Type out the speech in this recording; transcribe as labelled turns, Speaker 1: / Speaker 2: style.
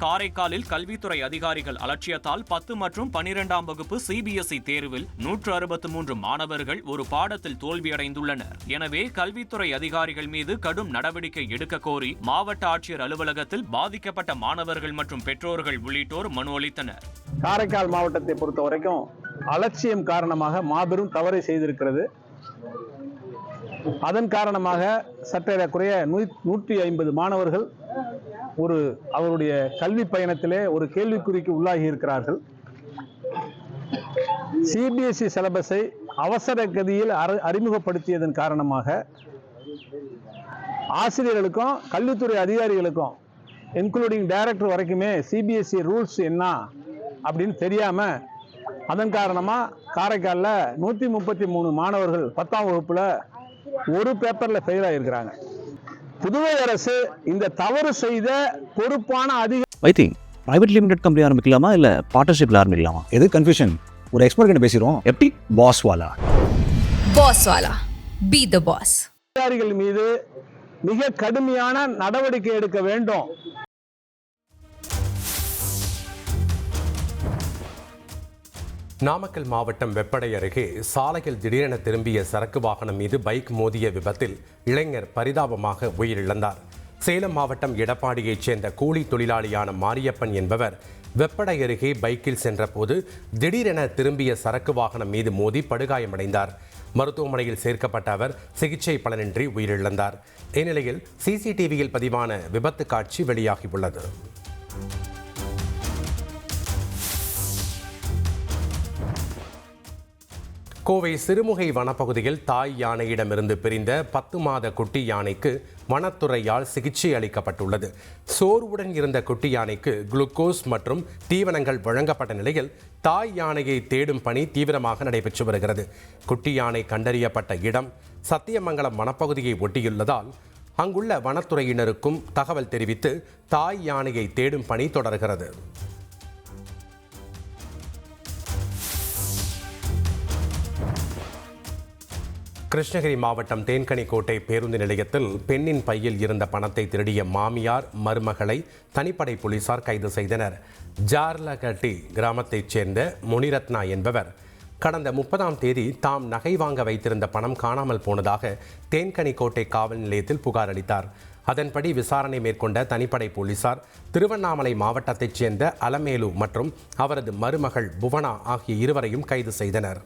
Speaker 1: காரைக்காலில் கல்வித்துறை அதிகாரிகள் அலட்சியத்தால் 10 மற்றும் 12ஆம் வகுப்பு சிபிஎஸ்இ தேர்வில் 163 மாணவர்கள் ஒரு பாடத்தில் தோல்வியடைந்துள்ளனர். எனவே கல்வித்துறை அதிகாரிகள் மீது கடும் நடவடிக்கை எடுக்க கோரி மாவட்ட ஆட்சியர் அலுவலகத்தில் பாதிக்கப்பட்ட மாணவர்கள் மற்றும் பெற்றோர்கள் உள்ளிட்டோர் மனு அளித்தனர்.
Speaker 2: காரைக்கால் மாவட்டத்தை பொறுத்த வரைக்கும் அலட்சியம் காரணமாக மாபெரும் தவறை செய்திருக்கிறது. அதன் காரணமாக சற்றேறக்குறைய 150 மாணவர்கள் அவருடைய கல்வி பயணத்திலே ஒரு கேள்விக்குறிக்கு உள்ளாகி இருக்கிறார்கள். சிபிஎஸ்இ சிலபஸை அவசர கதியில் அறிமுகப்படுத்தியதன் காரணமாக ஆசிரியர்களுக்கும் கல்வித்துறை அதிகாரிகளுக்கும் இன்க்ளூடிங் டைரக்டர் வரைக்குமே சிபிஎஸ்இ ரூல்ஸ் என்ன அப்படின்னு தெரியாம அதன் காரணமா காரைக்காலில் 133 மாணவர்கள் 10ஆம் வகுப்புல ஒரு பேப்பர்ல ஃபெயில் ஆகியிருக்கிறாங்க. புதுவை அரசு இந்த தவறு செய்த பொறுப்பான
Speaker 3: பிரைவேட் லிமிடெட் கம்பெனி ஆரம்பிக்கலாமா இல்ல பார்ட்னர்ஷிப்ல ஆரம்பிக்கலாமா? எது கன்ஃபியூஷன்? ஒரு எக்ஸ்பர்ட் கிட்ட பேசிரோம். எப்படி? பாஸ்வாலா
Speaker 4: பி தி பாஸ்.
Speaker 2: அதிகாரிகள் மீது மிக கடுமையான நடவடிக்கை எடுக்க வேண்டும்.
Speaker 5: நாமக்கல் மாவட்டம் வெப்படை அருகே சாலையில் திடீரென திரும்பிய சரக்கு வாகனம் மீது பைக் மோதிய விபத்தில் இளைஞர் பரிதாபமாக உயிரிழந்தார். சேலம் மாவட்டம் எடப்பாடியைச் சேர்ந்த கூலி தொழிலாளியான மாரியப்பன் என்பவர் வெப்படை அருகே பைக்கில் சென்றபோது திடீரென திரும்பிய சரக்கு வாகனம் மீது மோதி படுகாயமடைந்தார். மருத்துவமனையில் சேர்க்கப்பட்ட அவர் சிகிச்சை பலனின்றி உயிரிழந்தார். இந்நிலையில் சிசிடிவியில் பதிவான விபத்து காட்சி வெளியாகியுள்ளது. கோவை சிறுமுகை வனப்பகுதியில் தாய் யானையிடமிருந்து பிரிந்த 10 மாத குட்டி யானைக்கு வனத்துறையால் சிகிச்சை அளிக்கப்பட்டுள்ளது. சோர்வுடன் இருந்த குட்டி யானைக்கு குளுக்கோஸ் மற்றும் தீவனங்கள் வழங்கப்பட்ட நிலையில் தாய் யானையை தேடும் பணி தீவிரமாக நடைபெற்று வருகிறது. குட்டி யானை கண்டறியப்பட்ட இடம் சத்தியமங்கலம் வனப்பகுதியை ஒட்டியுள்ளதால் அங்குள்ள வனத்துறையினருக்கும் தகவல் தெரிவித்து தாய் யானையை தேடும் பணி தொடர்கிறது. கிருஷ்ணகிரி மாவட்டம் தேன்கனிக்கோட்டை பேருந்து நிலையத்தில் பெண்ணின் பையில் இருந்த பணத்தை திருடிய மாமியார் மருமகளை தனிப்படை போலீசார் கைது செய்தனர். ஜார்லகட்டி கிராமத்தைச் சேர்ந்த முனிரத்னா என்பவர் கடந்த 30ஆம் தேதி தாம் நகை வாங்க வைத்திருந்த பணம் காணாமல் போனதாக தேன்கனிக்கோட்டை காவல் நிலையத்தில் புகார் அளித்தார். அதன்படி விசாரணை மேற்கொண்ட தனிப்படை போலீசார் திருவண்ணாமலை மாவட்டத்தைச் சேர்ந்த அலமேலு மற்றும் அவரது மருமகள் புவனா ஆகிய இருவரையும் கைது செய்தனர்.